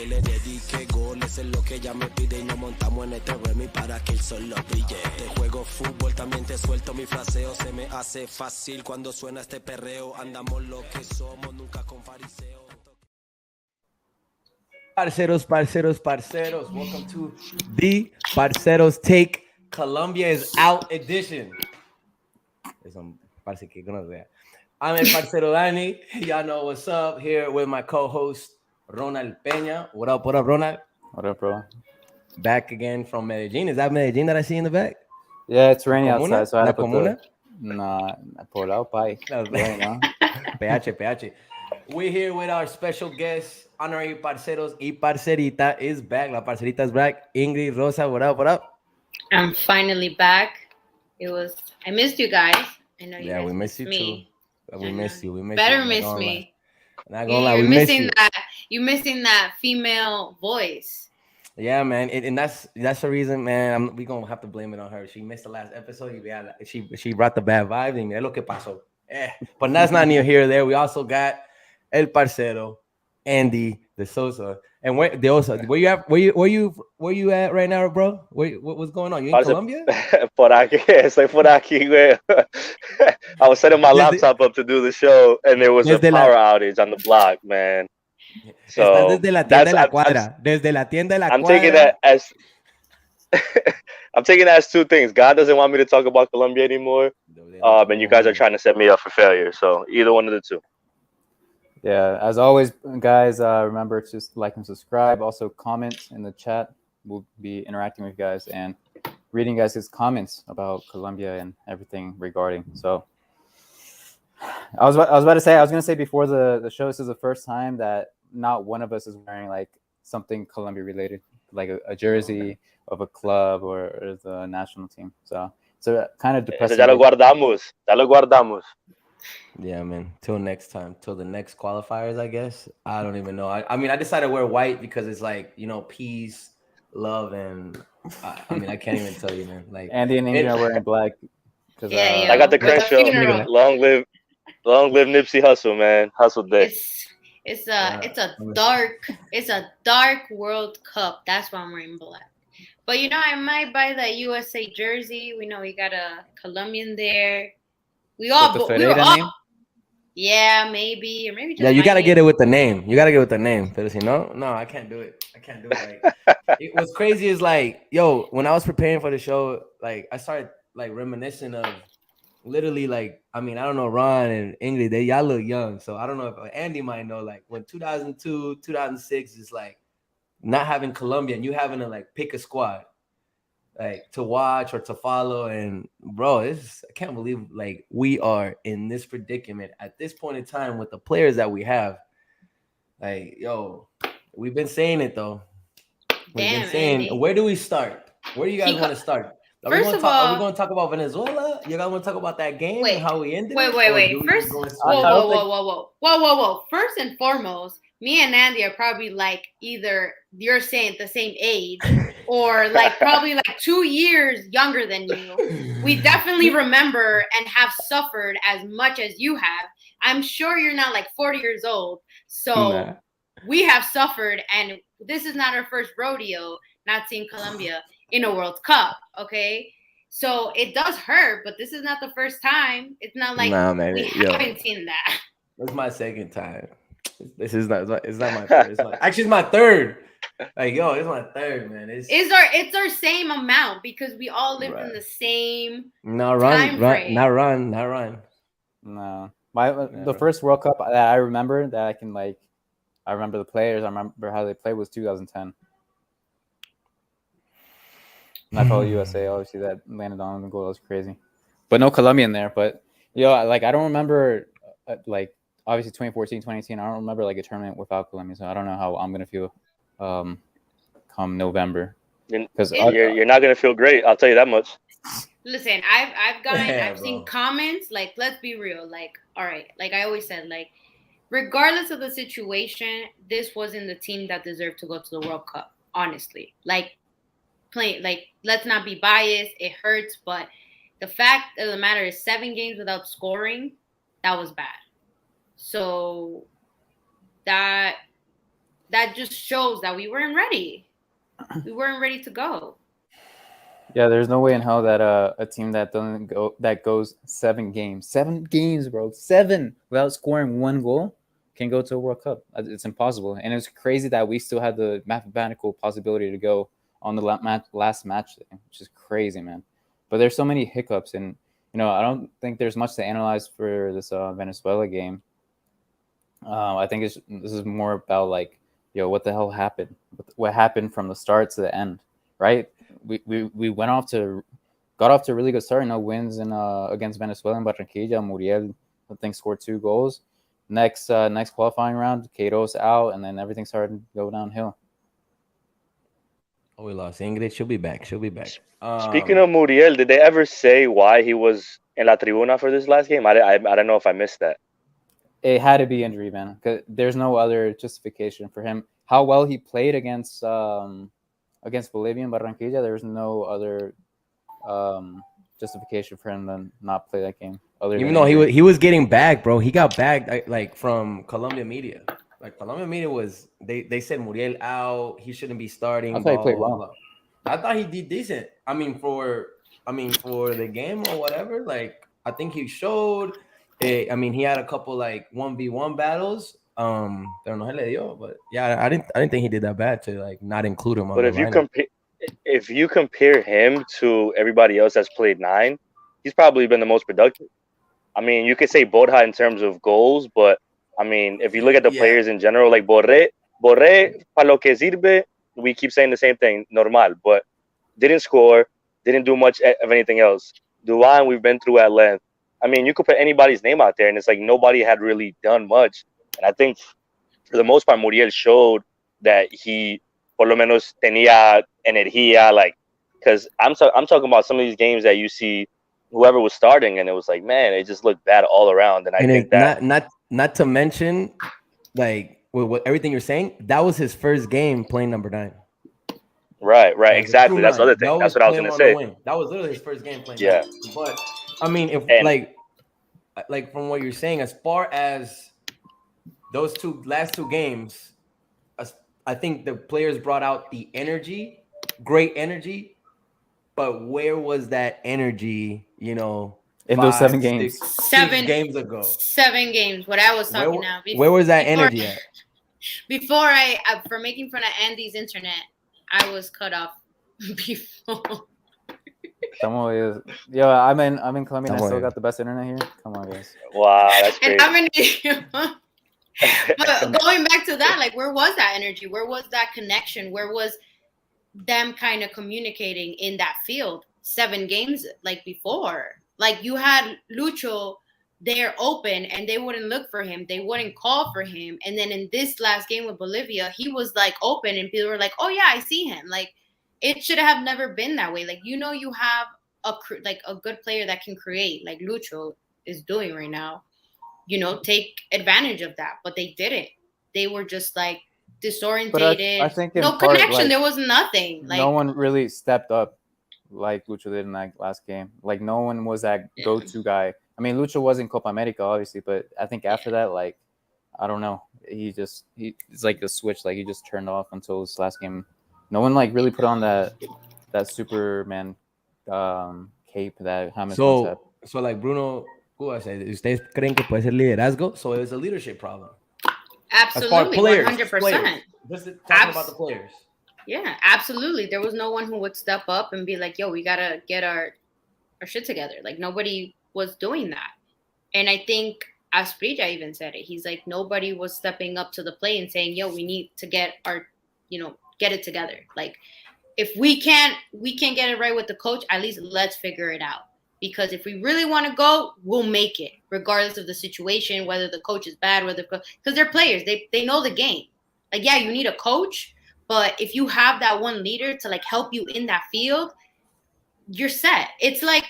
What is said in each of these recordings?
Le dediqué goles en lo que ella me pide y nos montamos en este Remy para que el sol lo brille. Te juego fútbol, también te suelto mi fraseo. Se me hace fácil cuando suena este perreo. Andamos lo que somos, nunca con fariseo. Parceros, welcome to the Parceros Take Colombia is Out edition. I'm el Parcero Danny. Y'all know what's up. Here with my co-host Ronald Peña. What up, Ronald? What up, bro? Back again from Medellin. Is that Medellin that I see in the back? Yeah, it's rainy outside, so I had to put Comuna? Nah, por out, bye. PH. We're here with our special guest, honorary parceros y parcerita is back. La parcerita is back. Ingrid Rosas, what up? I'm finally back. I missed you guys. I know you guys we missed you me. too. We miss you. Better miss me. Not gonna lie, we miss you. You're missing that female voice. Yeah, man, and that's the reason, man. We gonna have to blame it on her. She missed the last episode. She brought the bad vibes. Y mira lo que pasó. But that's not near here or there. We also got el parcero, Andy Deossa, and Deossa. Where you at right now, bro? What's going on? You in Colombia? Por aquí, estoy por aquí, güey. I was setting my laptop up to do the show, and there was a power outage on the block, man. So desde la tienda de la cuadra. Desde la tienda de la I'm cuadra. taking that as I'm taking that as two things. God doesn't want me to talk about Colombia anymore, and you guys are trying to set me up for failure. So either one of the two. Yeah, as always, guys, remember to just like and subscribe. Also, comment in the chat. We'll be interacting with you guys and reading guys' comments about Colombia and everything regarding. So, I was gonna say before the show, this is the first time that not one of us is wearing like something Colombia related, like a jersey of a club or the national team. So kind of depressing. Ya lo guardamos. Yeah, man. Till next time. Till the next qualifiers, I guess. I don't even know. I mean, I decided to wear white because it's like, peace, love, and I can't even tell you, man. Like Andy and Ingrid are wearing black. I got the Crenshaw. Long live Nipsey Hussle, man. Hustle day. It's a dark World Cup. That's why I'm wearing black. But I might buy the USA jersey. We got a Colombian there. Yeah, maybe, or maybe just. Yeah, you gotta get it with the name. But no, I can't do it. What's crazy is like, when I was preparing for the show, like I started like reminiscing of literally like, I don't know, Ron and Ingrid, y'all look young, so I don't know if Andy might know, like when 2002, 2006 is like not having Colombia and you having to like pick a squad like to watch or to follow, and bro, I can't believe like we are in this predicament at this point in time with the players that we have. Like, we've been saying it though. Andy. Where do we start? Where do you guys want to start? Are we going to talk about Venezuela? You guys want to talk about that game and how we ended it? Wait. First, whoa. First and foremost, me and Andy are probably like either you're saying the same age or like probably like 2 years younger than you. We definitely remember and have suffered as much as you have. I'm sure you're not like 40 years old. So we have suffered, and this is not our first rodeo not seeing Colombia in a World Cup, okay? So it does hurt, but this is not the first time. It's not like we haven't seen that. It's my second time. It's not my first. Actually, it's my third. Like, it's my third, man. It's our same amount because we all lived in the same time frame. Not run. No. The first World Cup that I remember that I can like, I remember the players, I remember how they played, was 2010. And I follow USA, obviously that landed on the goal. That was crazy. But no Colombian there. But like I don't remember like obviously 2014, 2018. I don't remember like a tournament without Colombia. So I don't know how I'm gonna feel come November. Because you're not gonna feel great. I'll tell you that much. Listen, I've seen comments like, let's be real. Like, all right, like I always said, like regardless of the situation, this wasn't the team that deserved to go to the World Cup. Honestly, like. Let's not be biased. It hurts, but the fact of the matter is 7 games without scoring, that was bad. So that that just shows that we weren't ready. We weren't ready to go. Yeah, there's no way in hell that a team that goes 7 games, bro, 7 without scoring 1 goal can go to a World Cup. It's impossible, and it's crazy that we still had the mathematical possibility to go on the last match day, which is crazy, man. But there's so many hiccups, and I don't think there's much to analyze for this Venezuela game. I think this is more about like, what the hell happened? What happened from the start to the end, right? We got off to a really good start. Wins in against Venezuela in Barranquilla. Muriel, I think, scored 2 goals. Next qualifying round, Queiroz out, and then everything started to go downhill. Oh, we lost Ingrid. She'll be back. Speaking of Muriel, did they ever say why he was in La Tribuna for this last game? I don't know if I missed that. It had to be injury, man. Because there's no other justification for him. How well he played against Bolivia and Barranquilla, there's no other justification for him to not play that game. Even though he was getting bagged, bro. He got bagged like from Colombia media. Like Colombia media was they said Muriel out. He shouldn't be starting. I thought he played well. I thought he did decent. I mean for the game or whatever. Like I think he showed. He had a couple like 1v1 battles. But yeah, I didn't think he did that bad to like not include him on but the lineup. If you compare him to everybody else that's played 9, he's probably been the most productive. I mean, you could say Borja in terms of goals, but I mean, if you look at the players in general, like Borré, para lo que sirve, we keep saying the same thing, normal, but didn't score, didn't do much of anything else. Duan, we've been through at length. I mean, you could put anybody's name out there, and it's like nobody had really done much. And I think for the most part, Muriel showed that he, por lo menos, tenía energía, like, because I'm talking about some of these games that you see whoever was starting, and it was like, man, it just looked bad all around. And I think that not to mention, like, with everything you're saying, that was his first game playing number 9. Right, exactly. That's the other thing. That's what I was gonna say. That was literally his first game playing. Yeah, 9. But I mean, if like from what you're saying, as far as those last two games, I think the players brought out the energy, great energy. But where was that energy, in those 7 games? 7 games ago. 7 games. What I was talking now. Where was that energy at? Before for making fun of Andy's internet, I was cut off before. Yo, I'm in Colombia. And I still got the best internet here. Come on, guys. Wow, that's crazy. And but going back to that, like, where was that energy? Where was that connection? Where was them kind of communicating in that field 7 games like before? Like, you had Lucho there open and they wouldn't look for him. They wouldn't call for him. And then in this last game with Bolivia, he was like open and people were like, oh yeah, I see him. Like, it should have never been that way. Like, you have a good player that can create, like Lucho is doing right now. Take advantage of that. But they didn't. They were just like disorientated. I think no part, connection. like, there was nothing. Like, no one really stepped up like Lucho did in that last game. Like, no one was that go-to guy. I mean, Lucho was in Copa America, obviously, but I think after that, like, I don't know. It's like a switch. Like, he just turned off until this last game. No one like really put on that Superman cape that James once had. So like Bruno, ¿ustedes creen que puede ser liderazgo? So it was a leadership problem. Absolutely, 100%. Just talking about the players. Yeah, absolutely. There was no one who would step up and be like, yo, we got to get our shit together. Like, nobody was doing that. And I think Asprilla even said it. He's like, nobody was stepping up to the plate and saying, yo, we need to get get it together. Like, if we can't get it right with the coach, at least let's figure it out. Because if we really want to go, we'll make it, regardless of the situation, whether the coach is bad, because they're players. They know the game. Like, yeah, you need a coach, but if you have that one leader to like help you in that field, you're set. It's like,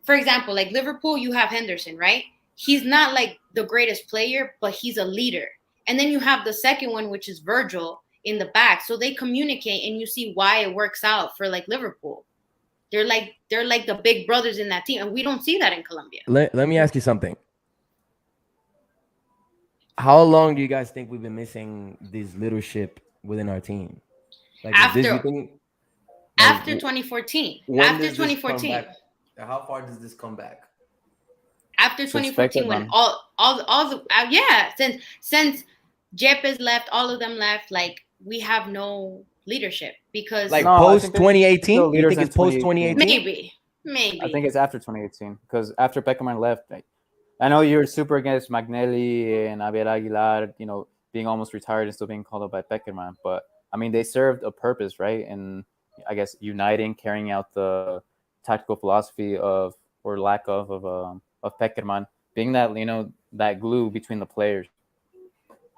for example, like Liverpool, you have Henderson, right? He's not like the greatest player, but he's a leader. And then you have the second one, which is Virgil in the back. So they communicate, and you see why it works out for like Liverpool. They're like the big brothers in that team, and we don't see that in Colombia. Let me ask you something. How long do you guys think we've been missing this leadership within our team? Like, After is this, you think, like, after 2014. when After does this come 2014. back? How far does this come back? After Since 2014, when Beckerman. all the yeah, since Jepes left, all of them left. Like, we have no leadership because Like, No, I post think they're still 2018? You leaders think in it's post 2018. 2018? maybe I think it's after 2018 because after Beckerman left, I know you're super against Magnelli and Abel Aguilar, being almost retired and still being called up by Beckerman, but I mean they served a purpose, right? And I guess uniting, carrying out the tactical philosophy of or lack of Beckerman, being that that glue between the players.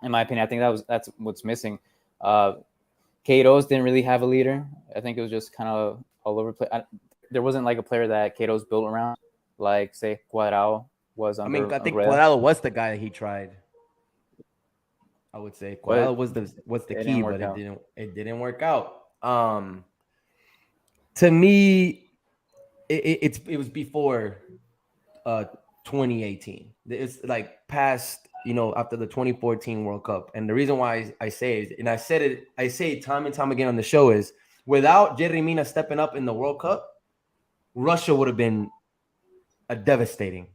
In my opinion, I think that's what's missing. Queiroz didn't really have a leader. I think it was just kind of all over the place. There wasn't like a player that Queiroz built around, like say Cuadrado was I under mean, I think Aguirre. Cuadrado was the guy that he tried. I would say Cuadrado But was the it key, didn't work but out. it didn't work out. To me, it was before 2018. It's like past, after the 2014 World Cup. And the reason why I say it, and I say it time and time again on the show, is without Jerry Mina stepping up in the World Cup, Russia would have been a devastating.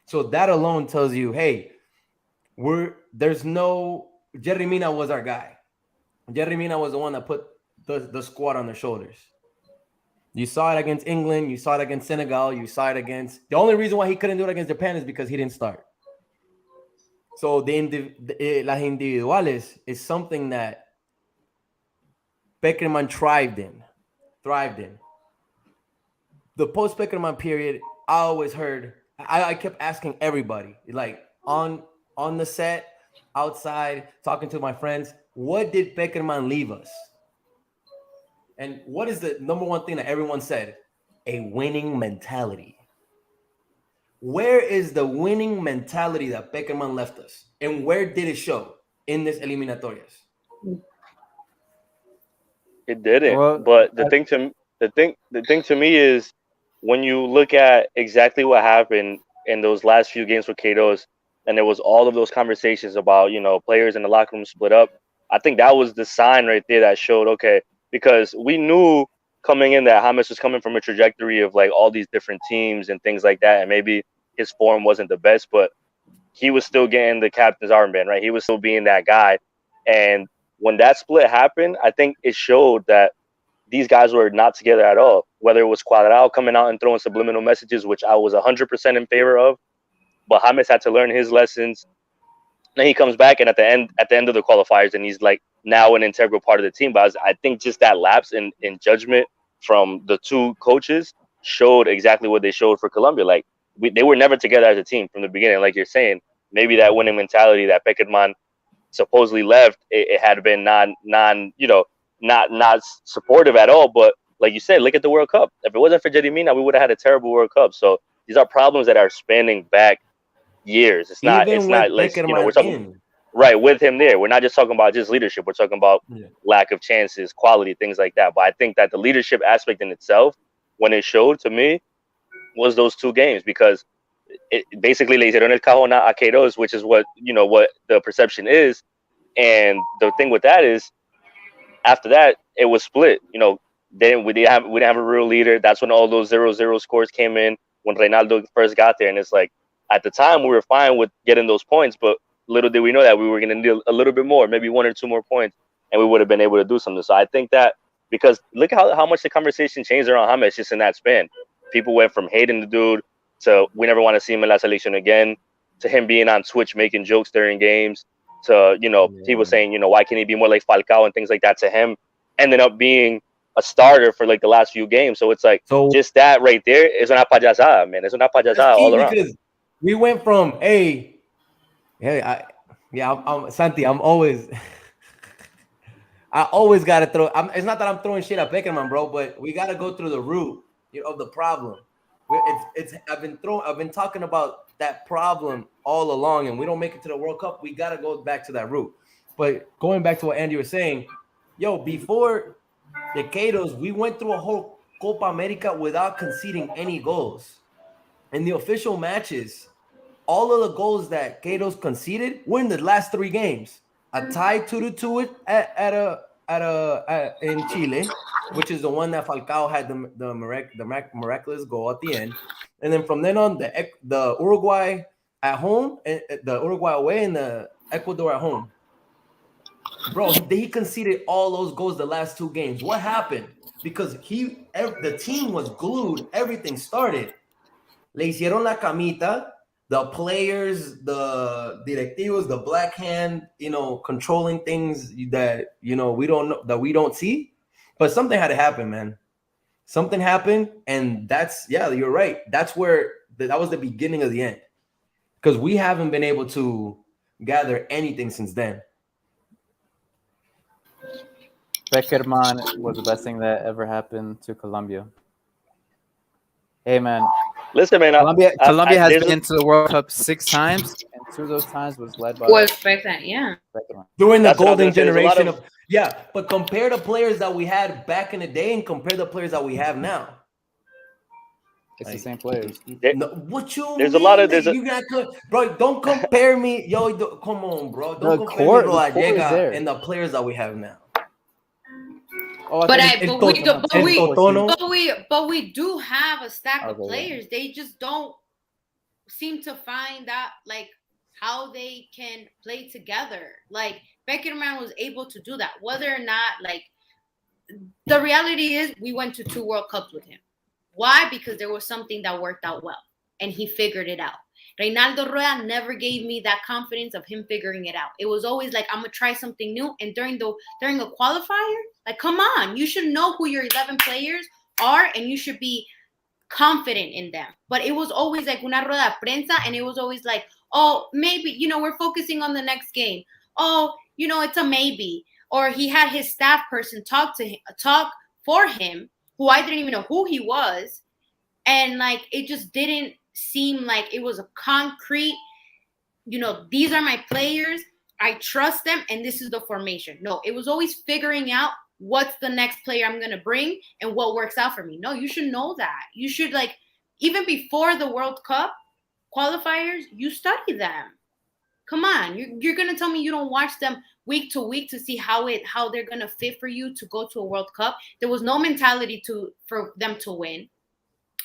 So that alone tells you, hey, there's no Jerry Mina was our guy. Jerry Mina was the one that put the squad on their shoulders. You saw it against England. You saw it against Senegal. You saw it against. The only reason why he couldn't do it against Japan is because he didn't start. So las individuales is something that Beckerman thrived in. The post-Beckerman period, I always heard. I kept asking everybody, like on the set, outside, talking to my friends, what did Beckerman leave us? And what is the number one thing that everyone said? A winning mentality. Where is the winning mentality that Beckerman left us? And where did it show in this eliminatorias? It didn't. Well, But the thing to me is when you look at exactly what happened in those last few games with Katos, and there was all of those conversations about players in the locker room split up. I think that was the sign right there that showed okay, because we knew coming in that James was coming from a trajectory of like all these different teams and things like that, and maybe his form wasn't the best, but he was still getting the captain's armband, right? He was still being that guy, and when that split happened, I think it showed that these guys were not together at all. Whether it was Cuadrado coming out and throwing subliminal messages, which I was 100% in favor of, but James had to learn his lessons. Then he comes back, and at the end of the qualifiers, and he's like now an integral part of the team. But I think just that lapse in judgment from the two coaches showed exactly what they showed for Colombia. Like they were never together as a team from the beginning. Like you're saying, maybe that winning mentality that Peckerman supposedly left, it had been not supportive at all. But like you said, look at the World Cup. If it wasn't for Jerry Mina, we would have had a terrible World Cup. So these are problems that are spanning back years. It's not Even like with we're Beckerman talking right with him there. We're not just talking about just leadership. We're talking about lack of chances, quality, things like that. But I think that the leadership aspect in itself, when it showed to me, was those two games because it basically le hicieron el cajón a Queiroz, which is what the perception is. And the thing with that is, after that, it was split. Then we didn't have a real leader. That's when all those 0-0 scores came in when Reynaldo first got there. And it's like at the time we were fine with getting those points, but little did we know that we were going to need a little bit more, maybe 1 or 2 more points, and we would have been able to do something. So I think that because look how much the conversation changed around James just in that span. People went from hating the dude to we never want to see him in La Selección again, to him being on Twitch making jokes during games, to people saying why can't he be more like Falcao and things like that, to him ended up being a starter for like the last few games. So it's like just that right there is una payasada, man. It's una payasada all around. Because we went from I'm Santi. I always got to throw. It's not that I'm throwing shit at Beckerman, bro, but we got to go through the root of the problem. I've been talking about that problem all along, and we don't make it to the World Cup. We got to go back to that root. But going back to what Andy was saying, before the Queiroz, we went through a whole Copa America without conceding any goals. In the official matches, all of the goals that Queiroz conceded were in the last 3 games. A tie 2-2 at in Chile, which is the one that Falcao had the miraculous goal at the end, and then from then on the Uruguay at home, and the Uruguay away, and the Ecuador at home. Bro, he conceded all those goals the last 2 games. What happened? Because the team was glued. Everything started. Le hicieron la camita. The players, the directivos, the black hand, controlling things that we don't know, that we don't see. But something had to happen, man. Something happened, and you're right. That's where that was the beginning of the end. Because we haven't been able to gather anything since then. Beckerman was the best thing that ever happened to Colombia. Hey, man. Listen, man. Colombia has been to the World Cup 6 times, and 2 of those times was led by. Yeah. During the golden generation of but compare the players that we had back in the day and compare the players that we have now. It's the same players. What you There's mean? A lot of bro. Don't compare me, come on, bro. Don't compare me to Gallega and the players that we have now. But we do have a stack of players. They just don't seem to find out like how they can play together. Like Beckerman was able to do that. Whether or not, like, the reality is we went to 2 World Cups with him. Why? Because there was something that worked out well and he figured it out. Reynaldo Rueda never gave me that confidence of him figuring it out. It was always like, I'm gonna try something new. And during a qualifier, like, come on, you should know who your 11 players are and you should be confident in them. But it was always like una rueda de prensa, and it was always like, oh, maybe, we're focusing on the next game. Oh, it's a maybe. Or he had his staff person talk for him, who I didn't even know who he was. And like, it just didn't seem like it was a concrete, these are my players, I trust them, and this is the formation. No, it was always figuring out what's the next player I'm going to bring and what works out for me. No, you should know that. You should, like, even before the World Cup qualifiers, you study them. Come on, you're going to tell me you don't watch them week to week to see how they're going to fit for you to go to a World Cup. There was no mentality for them to win.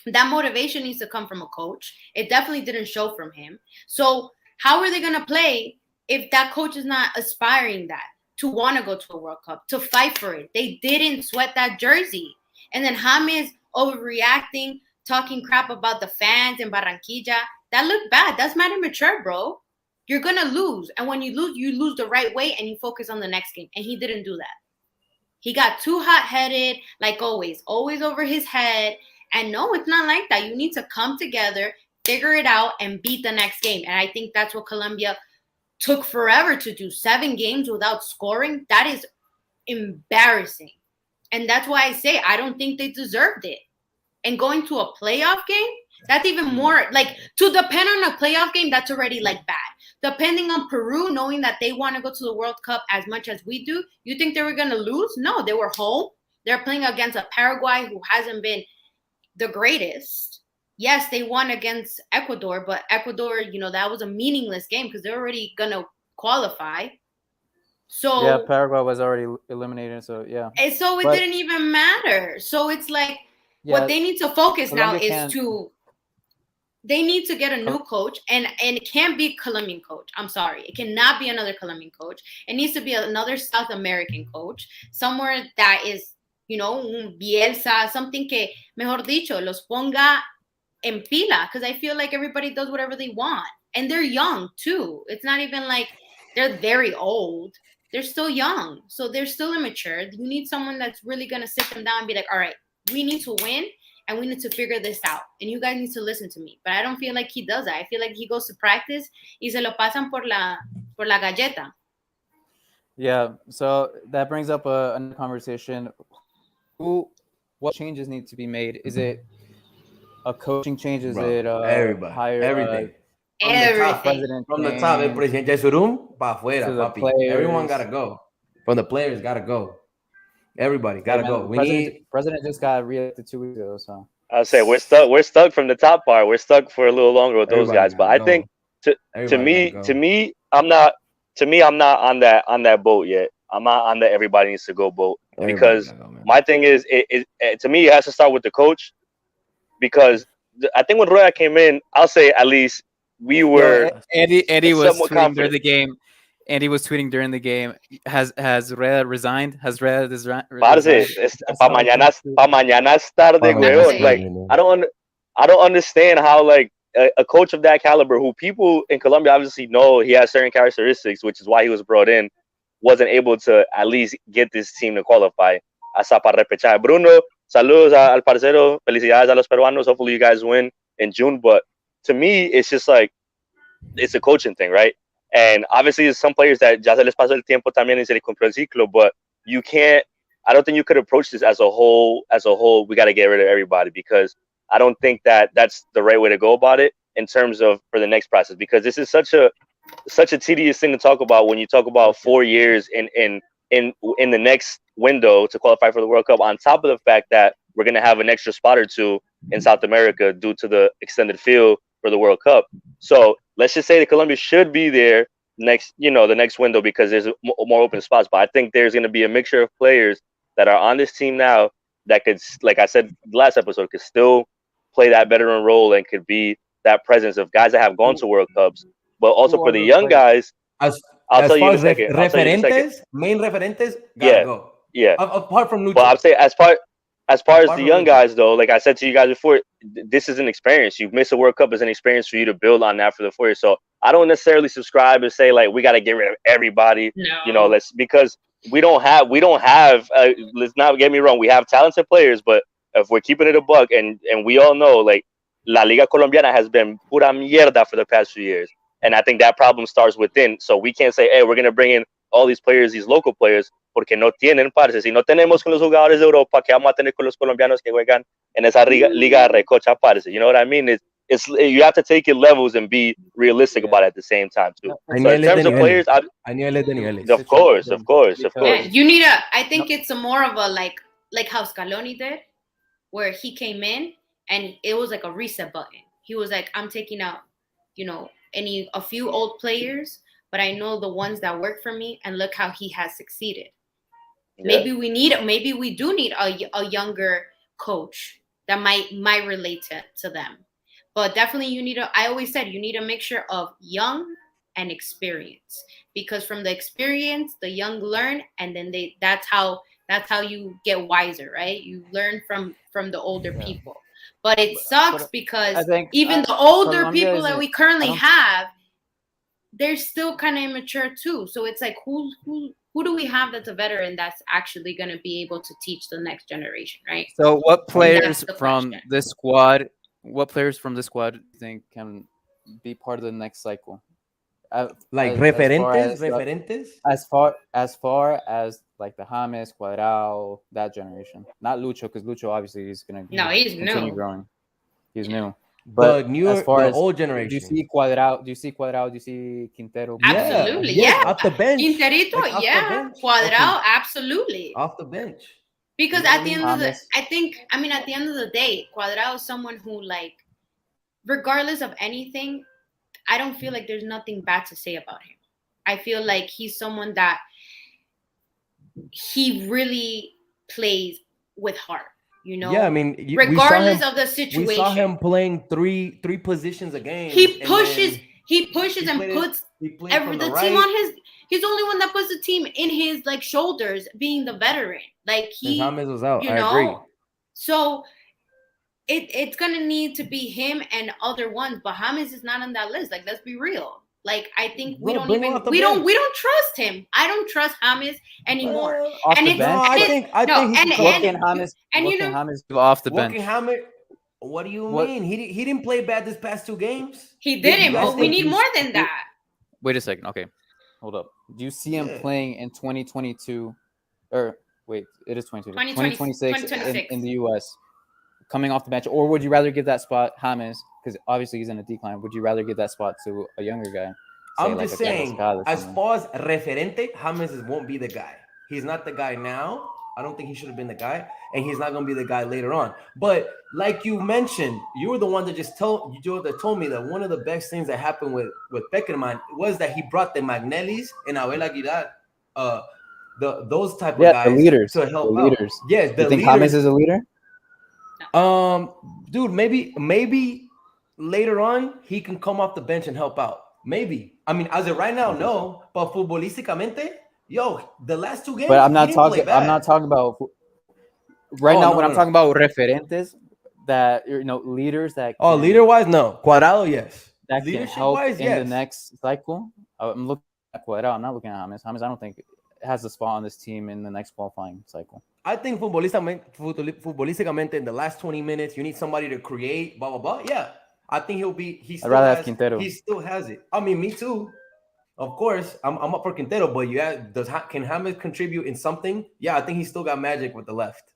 That motivation needs to come from a coach. It definitely didn't show from him. So how are they going to play if that coach is not aspiring that, to want to go to a World Cup, to fight for it? They didn't sweat that jersey. And then James overreacting, talking crap about the fans in Barranquilla. That looked bad. That's mad immature, bro. You're going to lose. And when you lose the right way and you focus on the next game. And he didn't do that. He got too hot-headed, like always over his head. And no, it's not like that. You need to come together, figure it out, and beat the next game. And I think that's what Colombia took forever to do. 7 games without scoring. That is embarrassing. And that's why I say I don't think they deserved it. And going to a playoff game, that's even more, like, to depend on a playoff game, that's already, like, bad. Depending on Peru, knowing that they want to go to the World Cup as much as we do, you think they were going to lose? No, they were home. They're playing against a Paraguay who hasn't been the greatest. Yes, they won against Ecuador, but Ecuador, that was a meaningless game because they're already going to qualify. So yeah, Paraguay was already eliminated, so yeah. And so it didn't even matter. So it's like, what they need to focus now is they need to get a new coach, and it can't be Colombian coach. I'm sorry. It cannot be another Colombian coach. It needs to be another South American coach, somewhere that is, un Bielsa, something que, mejor dicho, los ponga en pila, because I feel like everybody does whatever they want. And they're young, too. It's not even like they're very old. They're still young. So they're still immature. You need someone that's really going to sit them down and be like, all right, we need to win, and we need to figure this out. And you guys need to listen to me. But I don't feel like he does that. I feel like he goes to practice y se lo pasan por la galleta. Yeah, so that brings up another conversation. What changes need to be made? Is it a coaching change? Is it everybody, hire everything? From the top, el presidente Surum pa afuera, papi. Everyone gotta go. From the players, gotta go. Everybody gotta go. President just got reelected 2 weeks ago, so I'll say we're stuck from the top part. We're stuck for a little longer with those guys. But I think to me, I'm not on that boat yet. I'm not on the everybody needs to go boat Everybody because gotta go, man. my thing is, to me, it has to start with the coach because I think when Roya came in, I'll say at least we were Andy was somewhat tweeting during confident. the game. Andy was tweeting during the game. Has Reda resigned? Has Reda Parce, resigned? pa mañana es tarde, weón. Exactly. Like I don't understand how like a coach of that caliber, who people in Colombia obviously know he has certain characteristics, which is why he was brought in, wasn't able to at least get this team to qualify. Hasta para repechaje. Bruno, saludos al parcero. Felicidades a los peruanos. Hopefully you guys win in June. But to me, it's just like it's a coaching thing, right? And obviously, there's some players that ya se les pasó el tiempo también y se les cumplió el ciclo, but you can't. I don't think you could approach this as a whole. As a whole, we got to get rid of everybody because I don't think that that's the right way to go about it in terms of for the next process. Because this is such a tedious thing to talk about when you talk about 4 years in the next window to qualify for the World Cup. On top of the fact that we're gonna have an extra spot or two in South America due to the extended field for the World Cup. So let's just say that Colombia should be there next, the next window because there's more open spots. But I think there's going to be a mixture of players that are on this team now that could, like I said last episode, could still play that veteran role and could be that presence of guys that have gone to World Cups. But also for the young guys, As I'll tell you far in a as second. referentes, main referentes, gotta go. Yeah. Apart from Lucho. But I'm saying as far as the young Lucho. guys, though, like I said to you guys before, this is an experience. You've missed a World Cup as an experience for you to build on that for the 4 years. So I don't necessarily subscribe and say like we got to get rid of everybody. No. Because we don't have. Let's not get me wrong. We have talented players, but if we're keeping it a buck, and we all know like La Liga Colombiana has been pura mierda for the past few years, and I think that problem starts within. So we can't say, hey, we're gonna bring in all these players, these local players, porque no tienen, parce. Si no tenemos con los jugadores de Europa, ¿qué vamos a tener con los colombianos que juegan en esa liga recocha, parce? You know what I mean? It's you have to take it levels and be realistic about it at the same time too. So in terms of players, of course. Yeah, you need I think it's a more of a like how Scaloni did, where he came in and it was like a reset button. He was like, I'm taking out, a few old players, but I know the ones that work for me, and look how he has succeeded. Yeah. Maybe we do need a younger coach that might relate to them. But definitely I always said you need a mixture of young and experience, because from the experience, the young learn, and then that's how you get wiser, right? You learn from the older people. But it sucks because even the older Colombia people that we currently have, they're still kind of immature too. So it's like who do we have that's a veteran that's actually going to be able to teach the next generation, right? So what players from this squad do you think can be part of the next cycle? Referentes? As far as like the James, Cuadrado, that generation. Not Lucho, because Lucho obviously is going to continue growing. He's new. But as far as old generation, do you see Cuadrado? Do you see Quintero? Absolutely, yeah. Off the bench. Quinterito, yeah. Cuadrado, absolutely. Off the bench. Because at the end of the day, Cuadrado is someone who, like, regardless of anything, I don't feel like there's nothing bad to say about him. I feel like he's someone that he really plays with heart. Yeah, I mean, regardless of the situation, we saw him playing three positions a game. He pushes and puts the team on his. He's the only one that puts the team in his like shoulders, being the veteran. Like James was out. I agree. So it's gonna need to be him and other ones, but James is not on that list. Like, let's be real. Like, I think we don't trust him. I don't trust James anymore. Off the bench? James off the bench. What do you mean? He didn't play bad this past 2 games. He didn't, but we need more than that. Wait a second. Okay, hold up. Do you see him playing in 2022? Or wait, it is 2026 in the US, coming off the bench, or would you rather give that spot James? Because obviously he's in a decline. Would you rather give that spot to a younger guy? I'm just saying, as far as referente, James won't be the guy. He's not the guy now. I don't think he should have been the guy, and he's not going to be the guy later on. But like you mentioned, you were the one that told me that one of the best things that happened with Peckerman was that he brought the Magnelis and Abel Aguilar those type of Yeah, guys to help The out. leaders. Yes, You the think James leaders. is a leader? Dude, maybe later on he can come off the bench and help out. Maybe. I mean, as of right now, I think so. no. But futbolísticamente, yo, the last two games But he didn't play bad. I'm not talking about right Oh, now. no, When no, I'm no. talking about referentes, that leaders that Oh, can, leader wise, no. Cuadrado, yes. that can Leadership help wise, in the yes. next cycle. I'm looking at Cuadrado. I'm not looking at James. James, I don't think has a spot on this team in the next qualifying cycle. I think futbolísticamente in the last 20 minutes, you need somebody to create, blah, blah, blah. Yeah. I think he'll be, he I'd still rather have has, Quintero. he still has it. I mean, me too. Of course, I'm up for Quintero, but can James contribute in something? Yeah, I think he's still got magic with the left.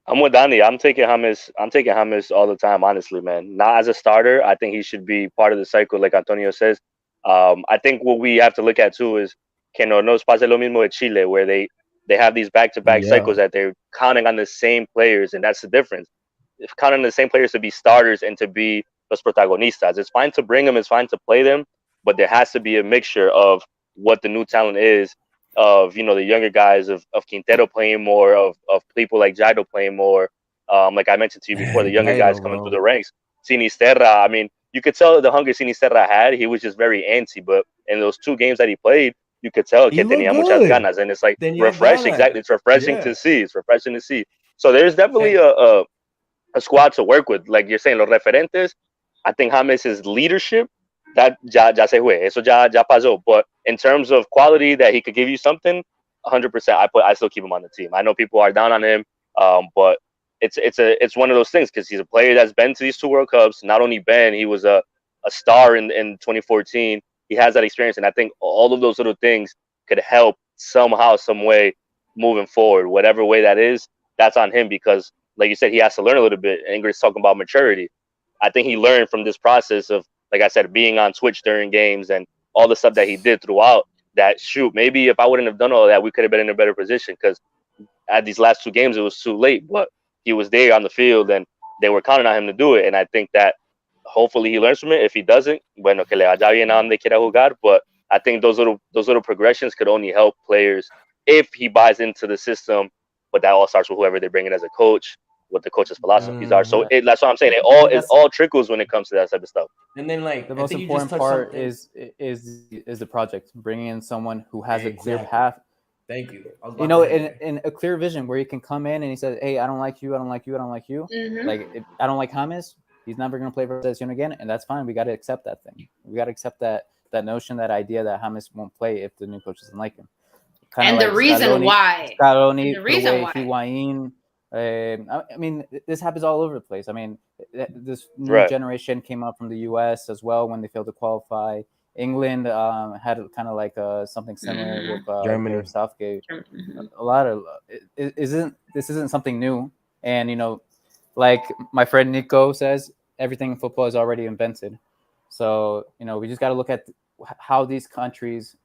I'm with Danny. I'm taking James. I'm taking James all the time. Honestly, man. Not as a starter. I think he should be part of the cycle, like Antonio says. I think what we have to look at too is que no nos pase lo mismo de Chile, where they have these back-to-back Yeah. cycles that they're counting on the same players, and that's the difference. If counting on the same players to be starters and to be los protagonistas, it's fine to bring them, it's fine to play them, but there has to be a mixture of what the new talent is, of the younger guys, of Quintero playing more, of people like Jairo playing more. Like I mentioned to you before, the younger guys coming through the ranks. Sinisterra, I mean, you could tell the hunger Sinisterra had. He was just very antsy, but in those 2 games that he played, you could tell que tenía muchas ganas, and it's like refreshing. Exactly, it's refreshing to see. It's refreshing to see. So there's definitely a squad to work with. Like you're saying, los referentes. I think James' leadership, that ya se fue. Eso ya pasó. But in terms of quality, that he could give you something, 100%. I still keep him on the team. I know people are down on him, but it's one of those things because he's a player that's been to these 2 World Cups. Not only been, he was a star in 2014. He has that experience, and I think all of those little things could help somehow, some way, moving forward. Whatever way that is, that's on him because, like you said, he has to learn a little bit. Ingrid's talking about maturity. I think he learned from this process of, like I said, being on Twitch during games and all the stuff that he did throughout. That shoot, maybe if I wouldn't have done all that, we could have been in a better position because at these last 2 games it was too late. But he was there on the field and they were counting on him to do it. And I think that hopefully he learns from it. If he doesn't, bueno, que le vaya bien a donde quiera jugar. But I think those little progressions could only help players if he buys into the system. But that all starts with whoever they bring in as a coach, what the coach's philosophies are. So that's what I'm saying. It all trickles when it comes to that type of stuff. And then, like, the most important part is the project, bringing in someone who has a clear path. Thank you. In a clear vision where he can come in and he says, "Hey, I don't like you. I don't like you. I don't like you. Mm-hmm. Like, I don't like James. He's never going to play for Selección again, and that's fine. We got to accept that thing. We got to accept that notion, that idea that James won't play if the new coach doesn't like him. And like the reason why. Scaloni, the reason why. Higuain. I mean, this happens all over the place. I mean, this new generation came up from the U.S. as well when they failed to qualify. England had kind of like something similar with Germany, Southgate. Mm-hmm. A lot of this isn't something new, and like my friend Nico says, everything in football is already invented. So we just got to look at how these countries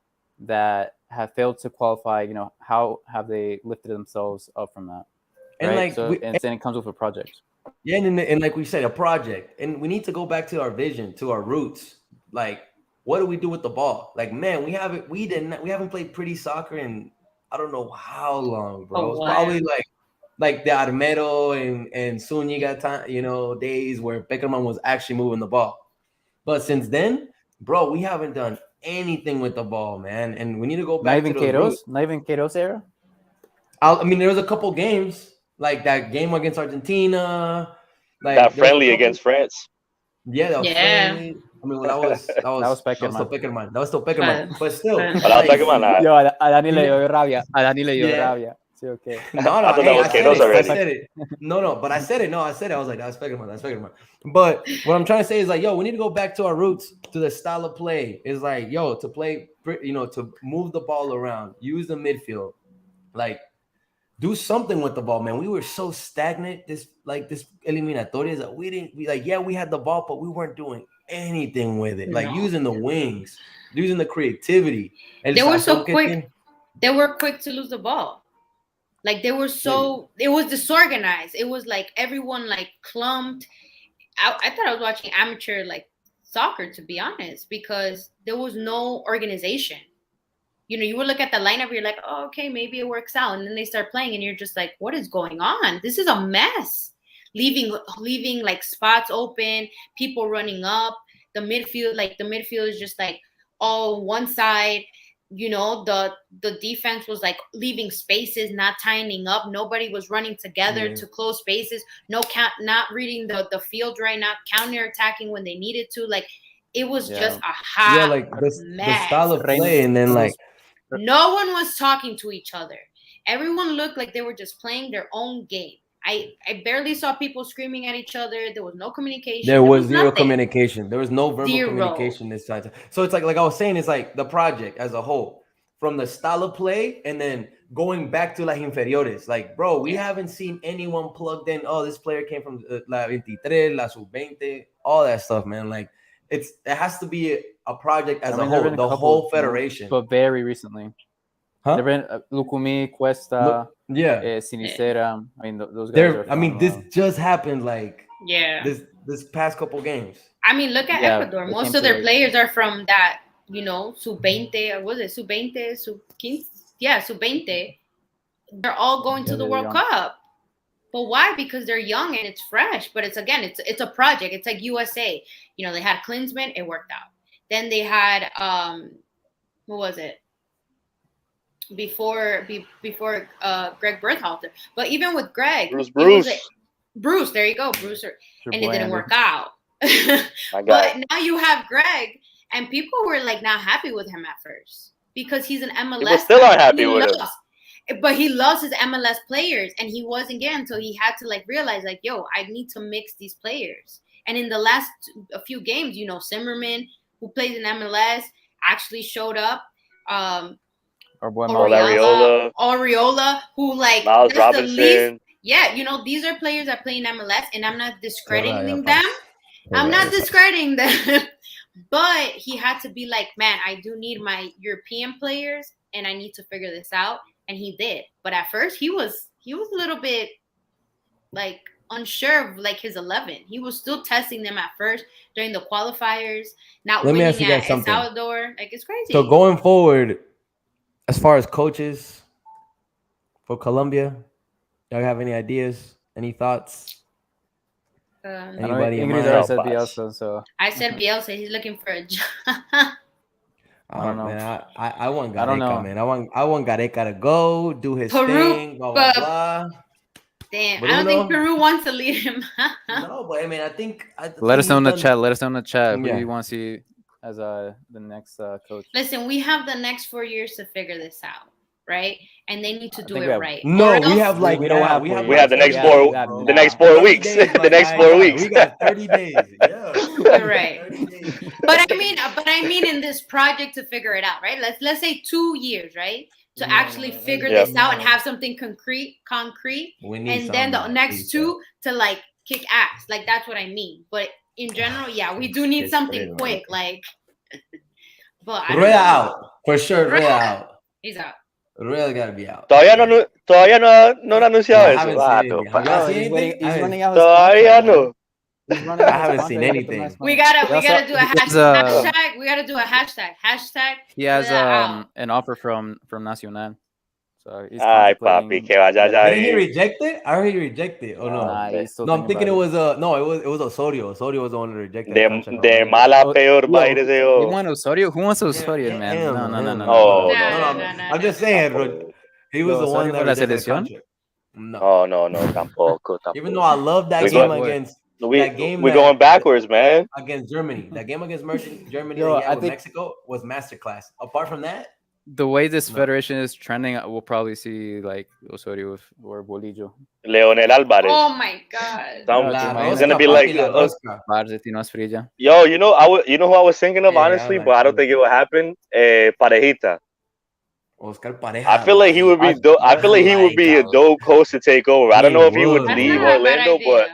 that have failed to qualify, how have they lifted themselves up from that? And right? And then it comes with a project. Yeah, and like we said, a project, and we need to go back to our vision, to our roots. Like, what do we do with the ball? Like, man, we haven't played pretty soccer in I don't know how long, bro. It's probably like the Armero and Zúñiga time, days where Beckerman was actually moving the ball. But since then, bro, we haven't done anything with the ball, man. And we need to go back to those roots. Not even Queiroz era? I mean, there was a couple games, like that game against Argentina. Like that friendly against France. Yeah, that was friendly. I mean, that was Peckerman. That was still Peckerman. But still. Yo, a Dani le dio rabia. Sí, okay. No, I said it. No, but I said it. I was like, that's Peckerman. But what I'm trying to say is like, yo, we need to go back to our roots, to the style of play. It's like, yo, to play, to move the ball around, use the midfield, like do something with the ball, man. We were so stagnant this eliminatorias that we had the ball, but we weren't doing anything with it. Like using the wings, using the creativity. They were so quick. They were quick to lose the ball. Like they were it was disorganized. It was like everyone like clumped. I thought I was watching amateur like soccer, to be honest, because there was no organization. you would look at the lineup, you're like, oh, okay, maybe it works out. And then they start playing and you're just like, what is going on? This is a mess. Leaving like spots open, people running up. The midfield is just like all one side. The defense was like leaving spaces, not tying up. Nobody was running together to close spaces. Not reading the field right, not counter attacking when they needed to. Like it was just a hot like mess. the style of play, and then like no one was talking to each other. Everyone looked like they were just playing their own game. I barely saw people screaming at each other. There was no communication. There was zero communication. There was no verbal communication this time. So it's like I was saying, it's like the project as a whole, from the style of play and then going back to las inferiores. Like, bro, we haven't seen anyone plugged in. Oh, this player came from La 23, La Sub-20, all that stuff, man. Like, it has to be a project as a whole, the whole federation. But very recently. Huh? There been Lucumi, Cuesta, Sinicera. I mean, those guys. This just happened like this past couple games. I mean, look at Ecuador. Most of their players are from that, sub-20. Or was it sub-20, sub-15? Yeah, sub-20. They're all going to the World Cup. But why? Because they're young and it's fresh. But it's a project. It's like USA. They had Klinsmann. It worked out. Then they had who was it? Before Greg Berhalter. But even with Greg, Bruce, there you go, Bruce, and it didn't work out. But now you have Greg, and people were like not happy with him at first because he's an MLS. People still aren't happy with him. But he loves his MLS players, and he wasn't getting, so he had to like realize like, yo, I need to mix these players. And in the last a few games, Zimmerman, who plays in MLS, actually showed up. Oriola, who like Miles Robinson. These are players that play in MLS, and I'm not discrediting them. I'm not discrediting them. But he had to be like, man, I do need my European players, and I need to figure this out. And he did. But at first, he was a little bit like unsure of like his 11. He was still testing them at first during the qualifiers. Not winning at El Salvador. Like, it's crazy. So going forward, as far as coaches for Colombia, y'all have any ideas? Any thoughts? Anybody? Ingrid said Deossa, so I said Deossa. He's looking for a job. I don't know. Man, I want Gareca, man. I want Gareca to go do his thing. Blah blah blah. Damn, Bruno? I don't think Peru wants to lead him. No, but I mean, I think. Let us know in the chat. Let us know in the chat. Who do you want to see as the next coach? Listen, we have the next 4 years to figure this out, right? And they need to do it right. No, we have like we have the next 4 weeks. The next 4 weeks. We got 30 days. Yeah. You're right. But I mean in this project to figure it out, right? Let's say 2 years, right? To actually figure this out and have something concrete, and then the next 2 to like kick ass. Like that's what I mean. But in general, we do need something quick. Like, but Rueda out for sure. Rueda out. He's out. Rueda gotta be out. Todavía no han anunciado eso. Todavía no. I haven't seen anything. We gotta do a hashtag. We gotta do a hashtag. Hashtag. He has an offer from Nacional. So he's papi, que vaya allá. Did he reject it? I heard he rejected. Oh no. No, I'm thinking it was it was Osorio. Osorio was the one that rejected. De mala peor va a ir ese. You want Osorio? Who wants Osorio, man? No. Oh, no. I'm just saying, he was the one that rejected the contract. No, tampoco. Even though I love that game against. We're going backwards, man. Against Germany. That game against Germany with Mexico was masterclass. Apart from that, the way this federation is trending, we'll probably see like Osorio or Bolillo. Leonel Alvarez. Oh my God. It's gonna be like yo, you know who I was thinking of, honestly, but I don't think it will happen. Parejita. Oscar Pareja. I feel like he would be dope. I feel like he would be a dope coach to take over. I don't know if he would leave Orlando, but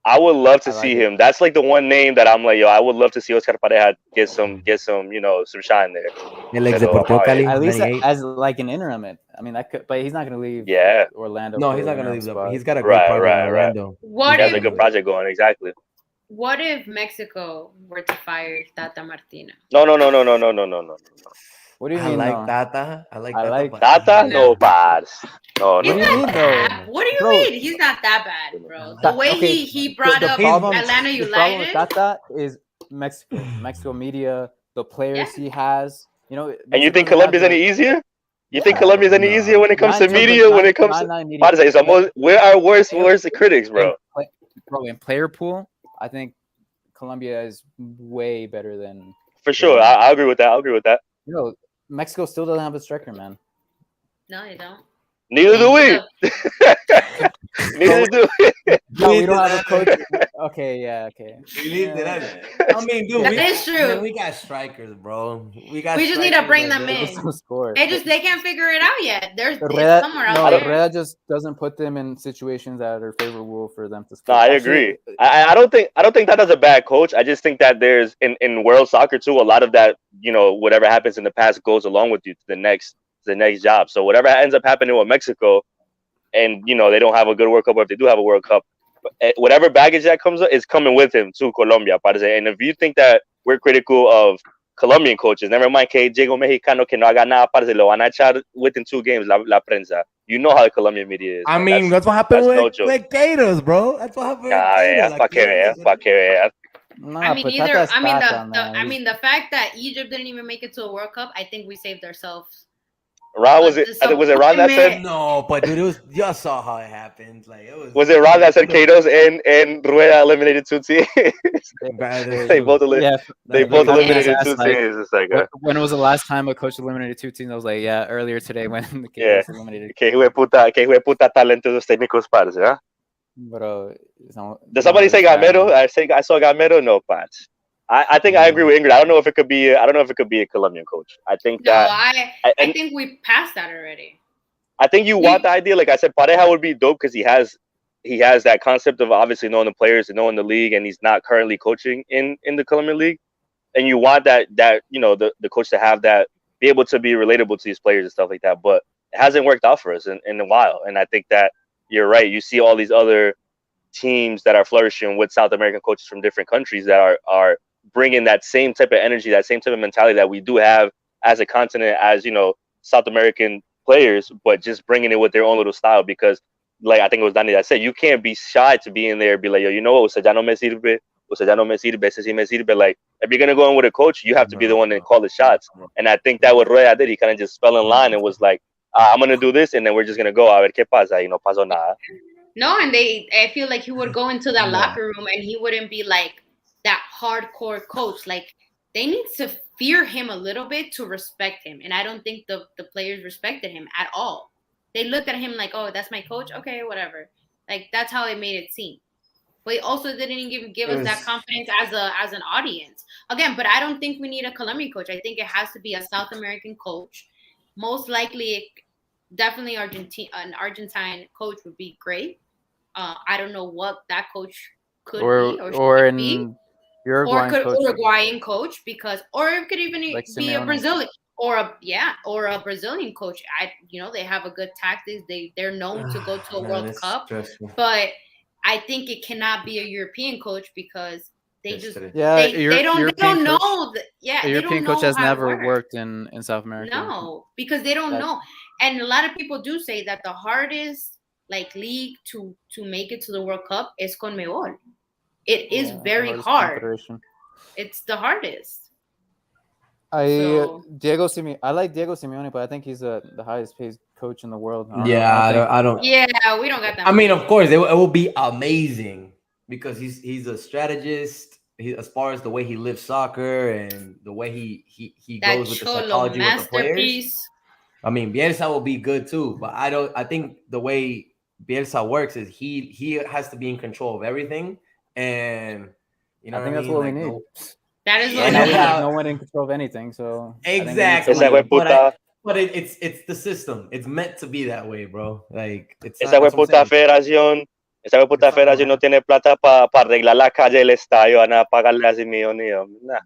I would love to see him. That's like the one name that I'm like, yo, I would love to see Oscar Pareja get some, some shine there. At least as like an interim. I mean, that could, but he's not going to leave. Orlando. No, he's not going to leave. He's got a great project in Orlando. He has a good project going. Exactly. What if Mexico were to fire Tata Martino? No. What do you I mean? like No? Tata. I like I Tata. like but Tata, he- no, parce. No, He's What do no. you not mean, though? bad. What do you Bro, mean? He's not that bad, bro. The way Okay, he brought the up problem, Atlanta the problem with United. Tata is Mexico media, the players Yeah. he has. You know, And you Mexico think doesn't have Colombia's any the easier? You think yeah, Colombia's any easier No. when it comes not in to terms of media? When it comes to not media. parce, we're our worst critics, bro. Bro, in player pool, I think Colombia is way better than. For sure, I agree with that. I agree with that. You know, Mexico still doesn't have a striker, man. No, you don't. Neither do we. Neither do we. No, we don't have a coach. Okay, yeah, okay. I mean, dude, That is true. Man, we got strikers, bro. We just need to bring them They in. just don't score. They can't figure it out yet. There's Herrera, somewhere out there. Herrera just doesn't put them in situations that are favorable for them to No, score. I agree. I don't think Tata's a bad coach. I just think that there's in world soccer too, a lot of that, whatever happens in the past goes along with you to the next job. So whatever ends up happening with Mexico, and they don't have a good World Cup, or if they do have a World Cup, whatever baggage that comes up is coming with him to Colombia. And if you think that we're critical of Colombian coaches, never mind que llegó mexicano que no haga nada, parce, lo van a echar within 2 games la prensa. You know how the Colombian media is. I mean, that's what happened with Gators, bro. That's what happened with Gators. Pa' que vea. Nah, I mean, but either Tata's I mean Tata, man. the fact that Egypt didn't even make it to a World Cup, I think we saved ourselves. Ron, was it Ron that said? No, but dude, y'all saw how it happened. Like it was. Was it Ron that said Qatos and Rueda eliminated 2 teams? They both eliminated 2 teams. It's like when was the last time a coach eliminated 2 teams? I was like, yeah, earlier today when the Qatos eliminated. Que hijo de puta talentos técnicos, parce, huh? Bro, Did somebody say Gamero? I saw Gamero. No, parce. I think I agree with Ingrid. I don't know if it could be a Colombian coach. I think that I think we passed that already. I think you want the idea. Like I said, Pareja would be dope because he has that concept of obviously knowing the players and knowing the league, and he's not currently coaching in the Colombian league. And you want that the coach to have that, be able to be relatable to these players and stuff like that. But it hasn't worked out for us in a while. And I think that you're right. You see all these other teams that are flourishing with South American coaches from different countries that are bringing that same type of energy, that same type of mentality that we do have as a continent, as South American players, but just bringing it with their own little style. Because, like I think it was Danny that said, you can't be shy to be in there and be like, yo, you know what, usted ya no me sirve, ese sí me sirve. Like, if you're gonna go in with a coach, you have to be the one that call the shots. And I think that what Rueda did, he kind of just fell in line and was like, I'm gonna do this, and then we're just gonna go a ver qué pasa, pasó nada. No, and I feel like he would go into that locker room and he wouldn't be like that hardcore coach. Like, they need to fear him a little bit to respect him. And I don't think the players respected him at all. They looked at him like, oh, that's my coach? Okay, whatever. Like, that's how they made it seem. But he also didn't even give us that confidence as an audience. Again, but I don't think we need a Colombian coach. I think it has to be a South American coach. Most likely, definitely an Argentine coach would be great. I don't know what that coach could be or should be. Uruguayan coach, because, or it could even like be a Brazilian or a Brazilian coach. They have a good tactics. They're known to go to a World Cup, but I think it cannot be a European coach because they just they don't know. A European coach has never worked in South America. No, because they don't know. And a lot of people do say that the hardest league to make it to the World Cup is CONMEBOL. It is very hard. It's the hardest. I like Diego Simeone, but I think he's the highest paid coach in the world. I don't. Yeah, we don't got that. I mean, of course, it will be amazing because he's a strategist. As far as the way he lives soccer and the way he goes with the psychology with the players. I mean, Bielsa will be good too, but I think the way Bielsa works is he has to be in control of everything. And I think that's what we need. That is what we have no one in control of anything. So exactly. But it's the system. It's meant to be that way, bro. Like esa puta federación no tiene plata para arreglar la calle del estadio, a pagarle a Simeone. Nah,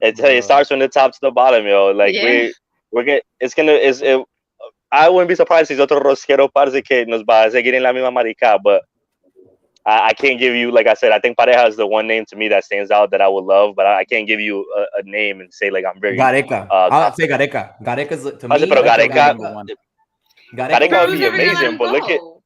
it starts from the top to the bottom, yo. Like I wouldn't be surprised si es otro rosquero parce que nos va a seguir en la misma maricada, but I can't give you, like I said, I think Pareja is the one name to me that stands out that I would love, but I can't give you a name and say like I'm very. Gareca. I'll say Gareca. Gareca's to me. Pero Gareca, Gareca would be never gonna let amazing, him but go.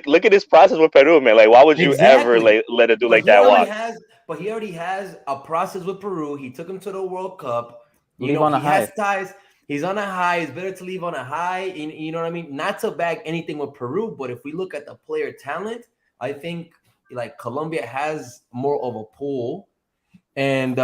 look at this process with Peru, man. Like, why would you ever let it do like that? But he already has a process with Peru. He took him to the World Cup. Leave on a high. Has ties. He's on a high. It's better to leave on a high. You know what I mean? Not to bag anything with Peru, but if we look at the player talent, I think like Colombia has more of a pool. And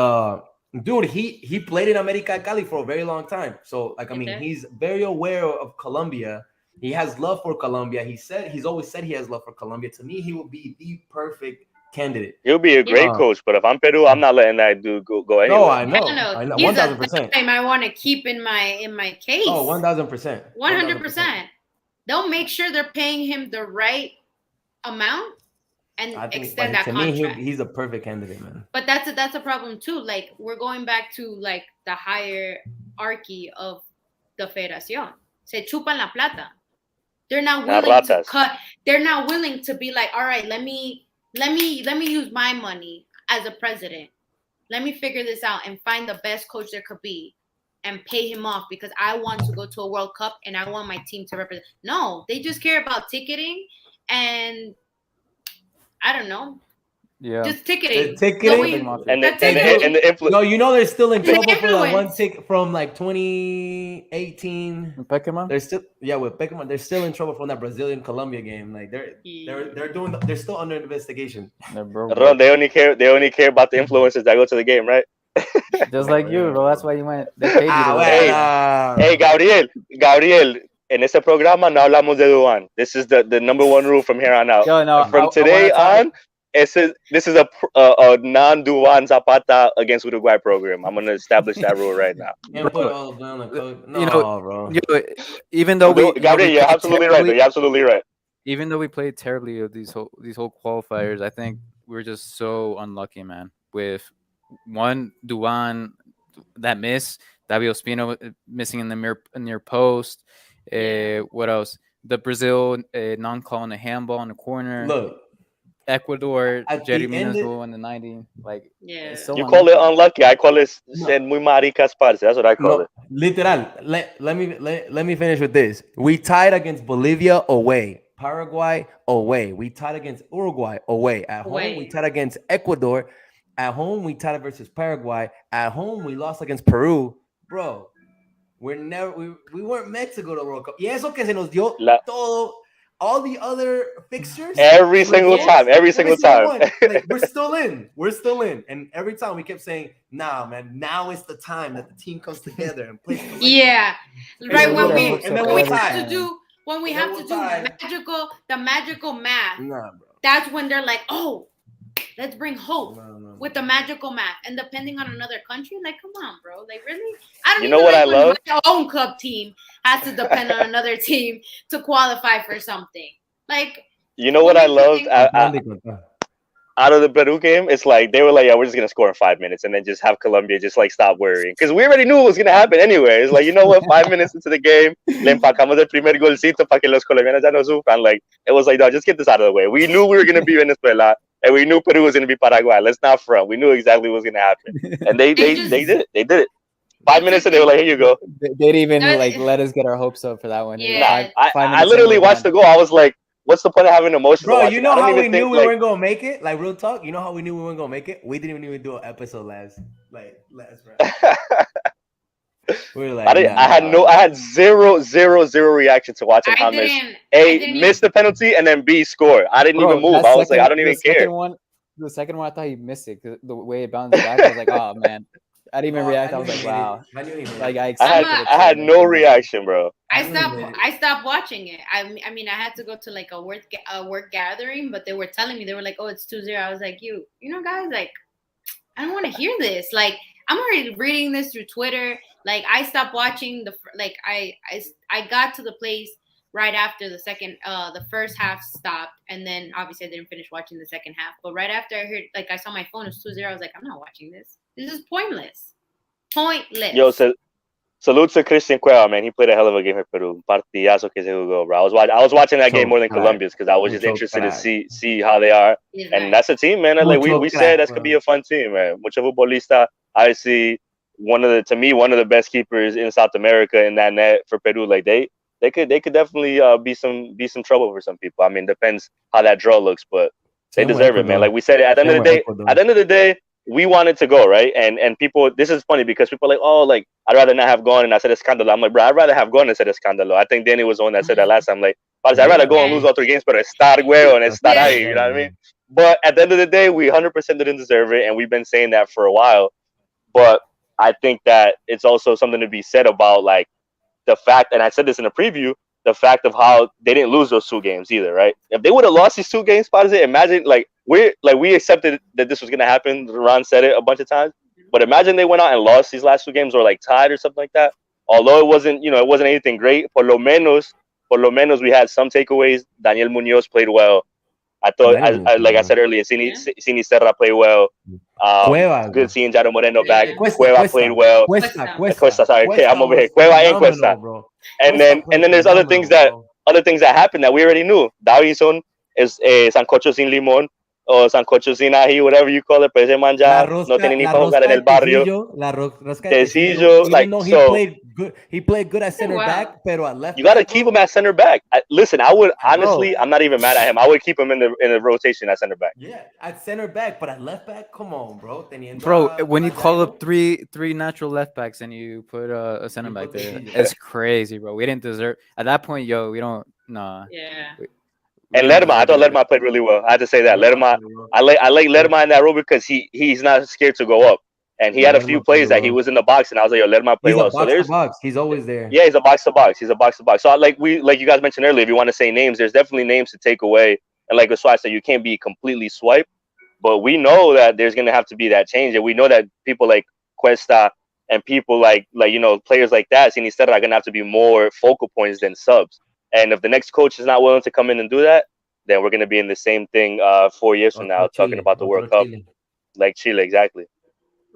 dude, he played in America Cali for a very long time. So like I mean, he's very aware of Colombia. He has love for Colombia. He's always said he has love for Colombia. To me, he would be the perfect candidate. He'll be a great coach, but if I'm Peru, I'm not letting that dude go anywhere. No, I know. 1,000%. I want to keep in my case. Oh, 1,000%. 100%. They'll make sure they're paying him the right amount and extend that contract. To me, he's a perfect candidate, man. But that's a problem too. Like we're going back to like the hierarchy of the Federación. Se chupan la plata. They're not willing to cut. They're not willing to be like, all right, let me use my money as a president. Let me figure this out and find the best coach there could be and pay him off because I want to go to a World Cup and I want my team to represent. No, they just care about ticketing and I don't know. Yeah, just ticketing. And the influence. No, you know they're still in trouble for that one ticket from like 2018. Peckerman? They're still with Peckerman. They're still in trouble from that Brazilian Colombia game. Like they're still under investigation. They only care about the influencers that go to the game, right? Just like you, bro. That's why you went. They paid you hey, Gabriel. En este programa no hablamos de Duan. This is the number one rule from here on out. From today on. This is a non-Duan Zapata against Uruguay program. I'm going to establish that rule right now. Bro. Even though Gabriel, you're absolutely right. You're absolutely right. Even though we played terribly with these whole qualifiers, I think we're just so unlucky, man. With one Duan that miss, David Ospino missing in the near post. What else? The Brazil non-calling a handball in the corner. Look. Ecuador, Jerry Mina's goal in the 90. Like, so you call it unlucky. I call it ser muy maricas parce. That's what I call it. Literal. Let me finish with this. We tied against Bolivia away, Paraguay away. We tied against Uruguay away. At home, we tied against Ecuador. At home, we tied versus Paraguay. At home, we lost against Peru, bro. We weren't meant to go to the World Cup. Y eso que se nos dio todo. All the other fixtures, every single time. Like, we're still in. And every time we kept saying, nah, man, now is the time that the team comes together and plays. Yeah. Right. When we have to do the magical math, that's when they're like, oh, let's bring hope with the magical math. And depending on another country, like, come on, bro. Like, really? I don't know what I love. My own club team has to depend on another team to qualify for something. Like, you know what I loved out of the Peru game? It's like they were like, yeah, we're just gonna score in 5 minutes, and then just have Colombia just like stop worrying because we already knew it was gonna happen anyway. It's like, you know what? 5 minutes into the game, le empacamos el primer golcito para que los colombianos ya no sufran. Like, it was like, no, just get this out of the way. We knew we were gonna be Venezuela. And we knew Peru was going to be Paraguay. Let's not front. We knew exactly what was going to happen. And they did it. They did it. 5 minutes and they were like, here you go. They didn't even like let us get our hopes up for that one. Yeah. I literally watched the goal. I was like, what's the point of having emotions? Bro, you know how we knew we weren't going to make it? Like, real talk. You know how we knew we weren't going to make it? We didn't even do an episode last round. We were like, I had zero reaction to watching James miss the penalty and then B score. I didn't even move. I was like, I don't even care. The second one, I thought he missed it because the way it bounced back. I was like, oh man, I didn't even react. I was like, wow. I had no reaction, bro. I stopped watching it. I mean, I had to go to like a work gathering, but they were telling me, they were like, oh, it's 2-0. I was like, you know, guys, like, I don't want to hear this. Like, I'm already reading this through Twitter. Like, I stopped watching I got to the place right after the first half stopped, and then obviously I didn't finish watching the second half. But right after I heard, like, I saw my phone, it was 2-0. I was like, I'm not watching this. This is pointless. Yo, salute to Christian Cueva, man. He played a hell of a game for Peru. Partidazo que se jugó, bro. I was watching that game more than Colombia's because I was just interested to see how they are. And that's a team, man. Like we said, that's gonna be a fun team, man. Mucho futbolista. Obviously, one of the best keepers in South America in that net for Peru. Like they could definitely be some trouble for some people. I mean, depends how that draw looks, but they deserve it, man. Like we said, at the end of the day, we wanted to go, right? And people, this is funny because people are like, oh, like I'd rather not have gone and I said escándalo. I'm like, bro, I'd rather have gone and said escándalo. I think Danny was the one that said that last time. Like, I'd rather go and lose all 3 games, but estar, güey, and estar ahí, you know what I mean? But at the end of the day, we 100% didn't deserve it, and we've been saying that for a while. But I think that it's also something to be said about like the fact, and I said this in a preview, the fact of how they didn't lose those 2 games either, right? If they would have lost these 2 games, imagine like we accepted that this was gonna happen. Ron said it a bunch of times, but imagine they went out and lost these last 2 games or like tied or something like that. Although it wasn't anything great. Por lo menos we had some takeaways. Daniel Munoz played well. I thought, like I said earlier, Cini Serra played well. Good seeing Jado Moreno back. Cueva played well. Cuesta, sorry, I'm over here. Cueva and Cuesta. And then there's other things that happened that we already knew. Davison is sancocho sin limón o sancocho sin ají, whatever you call it. Pero ese man ya no tiene ni para jugar en el barrio. Tecillo, like so. He played good at center back, pero at left. You got to keep him at center back. Listen, I would honestly, I'm not even mad at him. I would keep him in the rotation at center back. Yeah, at center back, but at left back, come on, bro. Bro, when you call up three natural left backs and you put a center back there, it's crazy, bro. We didn't deserve at that point, yo. We don't, nah. Yeah. And Lerma, I thought Lerma played really well. I had to say that. Lerma, I like Lerma in that role because he's not scared to go up. And he had a few plays that he was in the box, and I was like, yo, Lerma play well. So there's box. He's always there. Yeah, he's a box to box. So like you guys mentioned earlier, if you want to say names, there's definitely names to take away. And like Aswai said, you can't be completely swiped. But we know that there's gonna have to be that change. And we know that people like Cuesta and people like players like that, Sinisterra, are gonna have to be more focal points than subs. And if the next coach is not willing to come in and do that, then we're gonna be in the same thing 4 years from now, talking about the World Cup. Like Chile, exactly.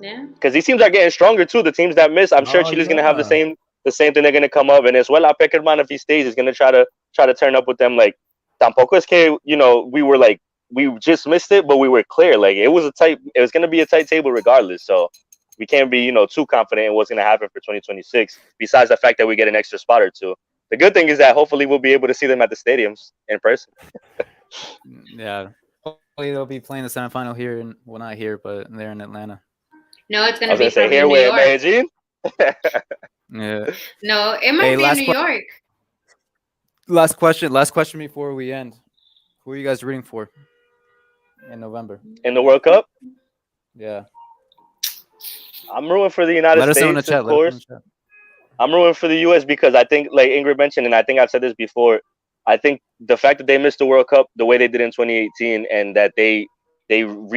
Yeah. Because these teams are getting stronger too. The teams that miss, I'm sure Chile's gonna have the same thing. They're gonna come up, and as well, Peckerman, if he stays, is gonna try to turn up with them. Like tampoco es que we just missed it, but we were clear. Like it was gonna be a tight table regardless. So we can't be too confident in what's gonna happen for 2026. Besides the fact that we get an extra spot or 2. The good thing is that hopefully we'll be able to see them at the stadiums in person. Yeah, hopefully they'll be playing the semifinal here, and well, not here, but they're in Atlanta. No, it's gonna be here in New York. Medellin. Yeah. No, it might be in New York. Last question before we end. Who are you guys rooting for in November? In the World Cup? Yeah. I'm rooting for the United States, in the chat, of course. I'm rooting for the U.S. because I think, like Ingrid mentioned, and I think I've said this before, I think the fact that they missed the World Cup the way they did in 2018 and that they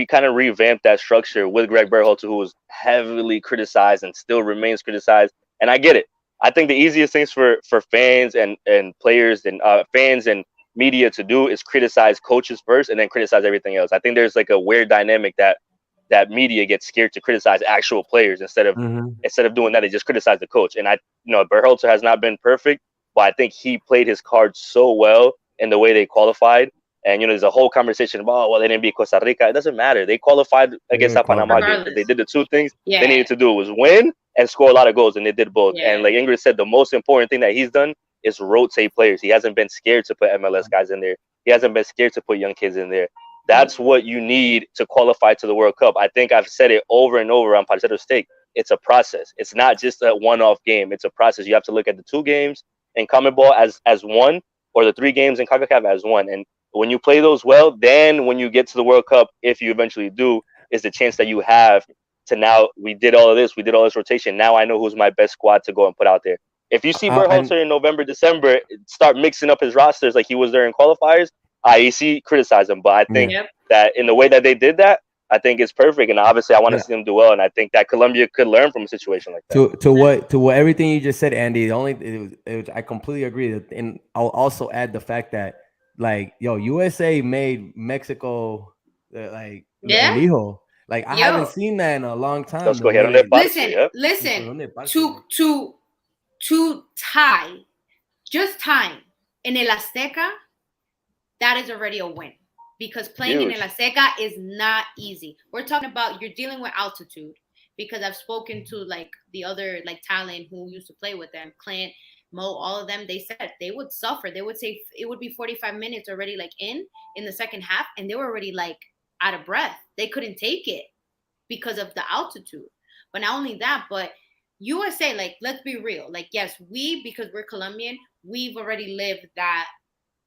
kind of revamped that structure with Greg Berhalter, who was heavily criticized and still remains criticized. And I get it. I think the easiest things for fans and players and fans and media to do is criticize coaches first and then criticize everything else. I think there's like a weird dynamic that media gets scared to criticize actual players instead of doing that. They just criticize the coach. And Berhalter has not been perfect, but I think he played his cards so well in the way they qualified. And, there's a whole conversation about, they didn't beat Costa Rica. It doesn't matter. They qualified against that Panama game. They did the 2 things they needed to do was win and score a lot of goals, and they did both. Yeah. And like Ingrid said, the most important thing that he's done is rotate players. He hasn't been scared to put MLS guys in there. He hasn't been scared to put young kids in there. That's what you need to qualify to the World Cup. I think I've said it over and over on Parceros Take. It's a process. It's not just a one-off game. It's a process. You have to look at the 2 games in CONMEBOL as one, or the 3 games in CONCACAF as one. And when you play those well, then when you get to the World Cup, if you eventually do, is the chance that you have to now, we did all this rotation. Now I know who's my best squad to go and put out there. If you see Berhalter in November, December, start mixing up his rosters like he was there in qualifiers, I see criticize him. But I think that in the way that they did that, I think it's perfect. And obviously I want to see them do well. And I think that Colombia could learn from a situation like that. To what everything you just said, Andy, I completely agree. And I'll also add the fact that, like, USA made Mexico illegal. Like, I haven't seen that in a long time. Listen. to tie, just tying in El Azteca, that is already a win. Because playing in El Azteca is not easy. We're talking about you're dealing with altitude. Because I've spoken to like the other like talent who used to play with them, Clint, Mo, all of them. They said they would suffer. They would say it would be 45 minutes already like in the second half, and they were already like out of breath. They couldn't take it because of the altitude. But not only that, but USA, like, let's be real. Like, yes, because we're Colombian, we've already lived that.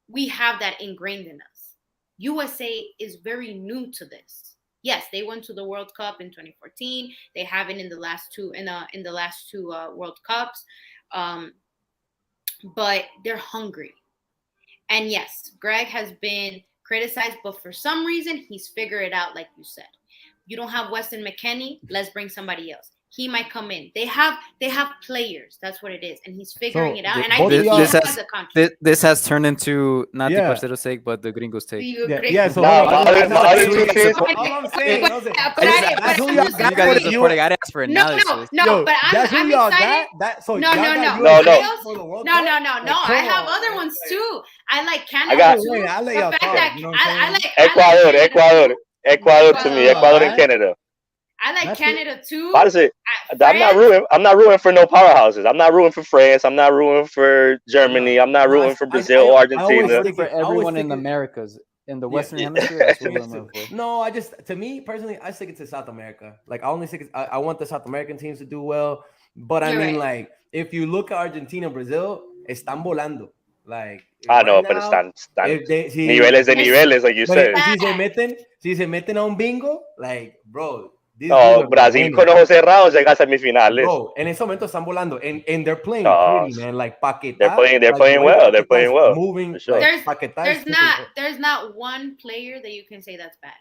We have that ingrained in us. USA is very new to this. Yes, they went to the World Cup in 2014. They have it in the last two World Cups, but they're hungry. And yes, Greg has been criticized, but for some reason he's figured it out. Like you said, you don't have Weston McKennie. Let's bring somebody else. He might come in. They have players. That's what it is, and he's figuring it out. And I think he has a contract. This has turned into not the Parceros take, but the Gringos take. So all I'm saying, I asked for analysis. No, but I'm excited. No. I have other ones too. I like Canada too. I like Ecuador to me. Ecuador and Canada. I like Canada too. I'm not rooting for no powerhouses. I'm not rooting for France. I'm not rooting for Germany. I'm not rooting for Brazil or Argentina. For everyone in the Americas, in the Western Hemisphere. That's what I'm looking for. No, to me personally, I stick it to South America. Like I want the South American teams to do well. But I mean, like, if you look at Argentina and Brazil, están volando. Like, no, but están niveles de niveles, like you said. Si se meten a un bingo, like, bro. Brasil con ojos cerrados llega a semifinales. Bro, en ese momento están volando, and they're playing pretty, man. Like Paquetá, they're playing well. They're playing well. Moving. Sure. There's not one player that you can say that's bad,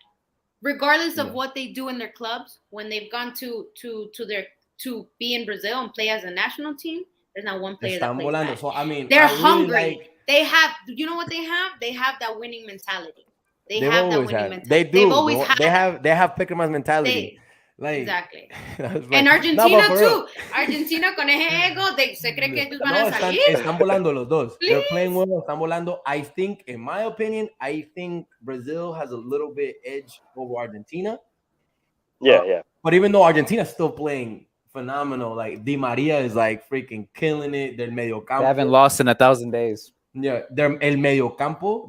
regardless of what they do in their clubs. When they've gone to be in Brazil and play as a national team, there's not one player that plays bad. So I mean, they're hungry. They have, you know what they have? They have that winning mentality. They have that winning mentality. They do. They've always had. They have Peckerman's mentality. Like, exactly. And Argentina too. Argentina con ese ego, se cree que ellos van a salir. Están volando los dos. They're playing well. Están volando. I think, in my opinion, Brazil has a little bit edge over Argentina. Yeah. But even though Argentina's still playing phenomenal, like Di Maria is like freaking killing it. Their medio campo. They haven't lost in 1,000 days. Yeah, their medio campo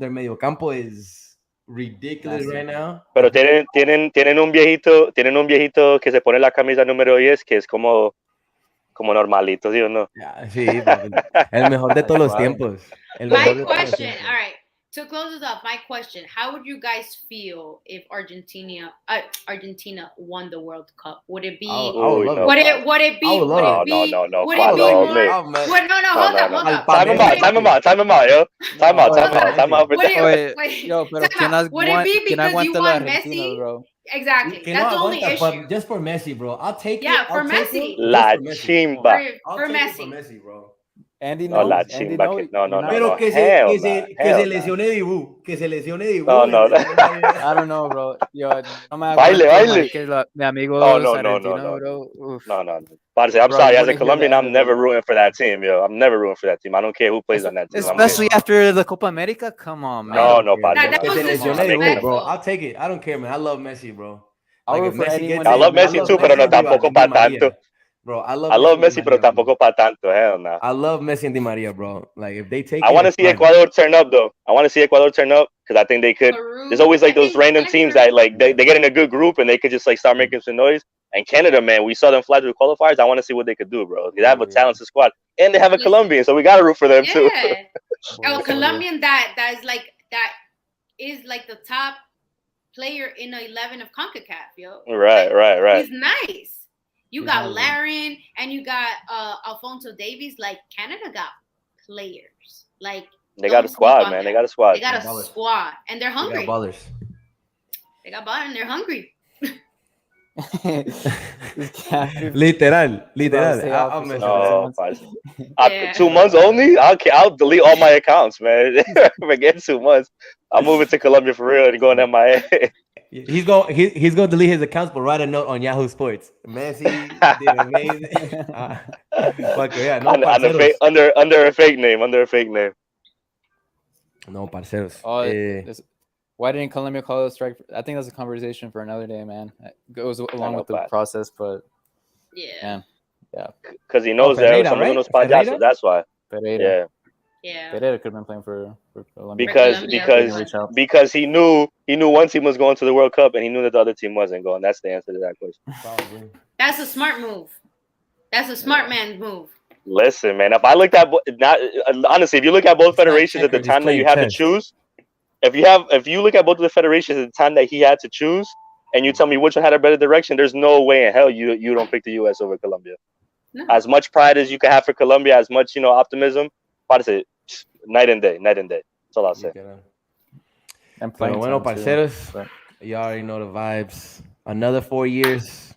is ridiculous right now. Pero tienen un viejito que se pone la camisa número 10 que es como normalito, ¿sí o no? Sí, el mejor de todos los tiempos. My question, all right, to close this up, my question: how would you guys feel if Argentina won the World Cup? Would it be? Hold up. Time him out, yo. Time out. Yo, pero would it be because you want Messi? Bro? Exactly. That's the only issue. But just for Messi, bro. I'll take it. Yeah, for Messi. La chimba. For Messi, bro. Andy knows. No. Pero que se lesione Dibu. Que se lesione Dibu. No. I don't know, bro. Yo, no me baile. Mi amigo No. Bro. No. Parce, I'm sorry. As a Colombian, I'm never rooting for that team, yo. I'm never rooting for that team. I don't care who plays on that team. Especially after the Copa America. Come on, man. No, parce. Que se lesione Dibu, bro. I'll take it. I don't care, man. I love Messi, bro. I love Messi too, pero no tampoco para tanto. Bro, I love Messi, pero tampoco para tanto. Hell no. I love Messi and Di Maria, bro. Like, if they take I want to see Ecuador turn up, though. I want to see Ecuador turn up because I think they could. There's always like those random teams that like they get in a good group and they could just like start making some noise. And Canada, man, we saw them fly through qualifiers. I want to see what they could do, bro. They have a talented squad, and they have a Colombian, so we gotta root for them too. Colombian that is like the top player in the 11 of CONCACAF, yo. Right. He's nice. You got Larin and you got Alfonso Davies. Like, Canada got players. Like, they got a squad, man. They got a squad. They got a squad, and they're hungry. They got ballers. And they're hungry. Literal. No, 2 months only. I'll delete all my accounts, man. Forget 2 months. I'm moving to Colombia for real and going MIA. He's gonna delete his accounts, but write a note on Yahoo Sports. Messi did amazing. Fuck yeah, no parceros. Under a fake name. No parceros. Why didn't Colombia call a strike? I think that's a conversation for another day, man. It goes along with the process, but yeah, because he knows there are some unos payasos. That's why. Pereira. yeah. Pereira could have been playing for Colombia. Because he knew one team was going to the World Cup and he knew that the other team wasn't going. That's the answer to that question. Probably. That's a smart move. That's a smart man's move. Listen, man. If I looked at honestly, if you look at both federations at the time that you have to choose, if you look at both of the federations at the time that he had to choose, and you tell me which one had a better direction, there's no way in hell you don't pick the U.S. over Colombia. No. As much pride as you can have for Colombia, as much optimism, night and day. That's all I'll say. And playing bueno, parceros, you already know the vibes. Another 4 years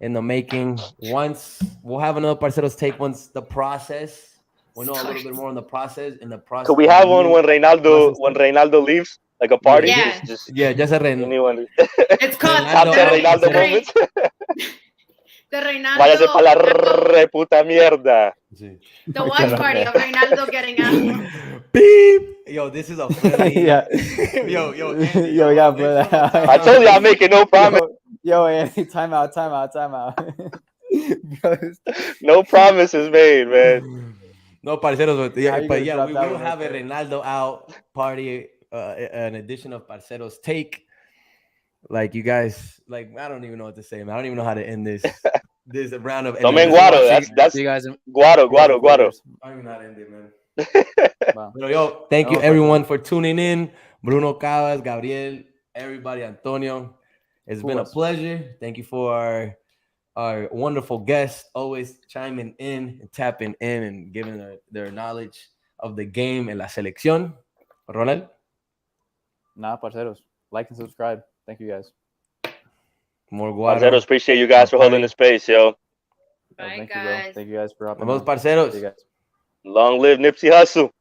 in the making. Once we'll have another parceros take once the process. We'll know a little bit more on the process. Could we have one when Reynaldo leaves, like a party? Yeah. Just a Reynaldo. It's called Reynaldo moments. The Reynaldo. Váyase para la reputa mierda. Sí. The watch party of Reynaldo getting out. Beep. Yo, this is a funny. Yeah. Yo, yeah, brother. I told you I'm making no promise. Yo, Andy, time out. No promises made, man. No, parceros, but we will have a Reynaldo out party, an edition of Parceros Take. Like you guys, like I don't even know what to say, man. I don't even know how to end this round of. Tomen guaro. That's you guys. Guaro. I don't even know how to end it, man. Wow. Yo, thank you everyone for tuning in. Bruno Cabas, Gabriel, everybody, Antonio. It's been a pleasure. Thank you for our wonderful guests, always chiming in and tapping in and giving their knowledge of the game and la selección. Ronald? Nah, parceros. Like and subscribe. Thank you guys. More guaro. Parceros, appreciate you guys for holding the space, yo. Bye, Thank guys. you, bro. Thank you guys for hopping Vamos, on. parceros. See you guys. Long live Nipsey Hussle.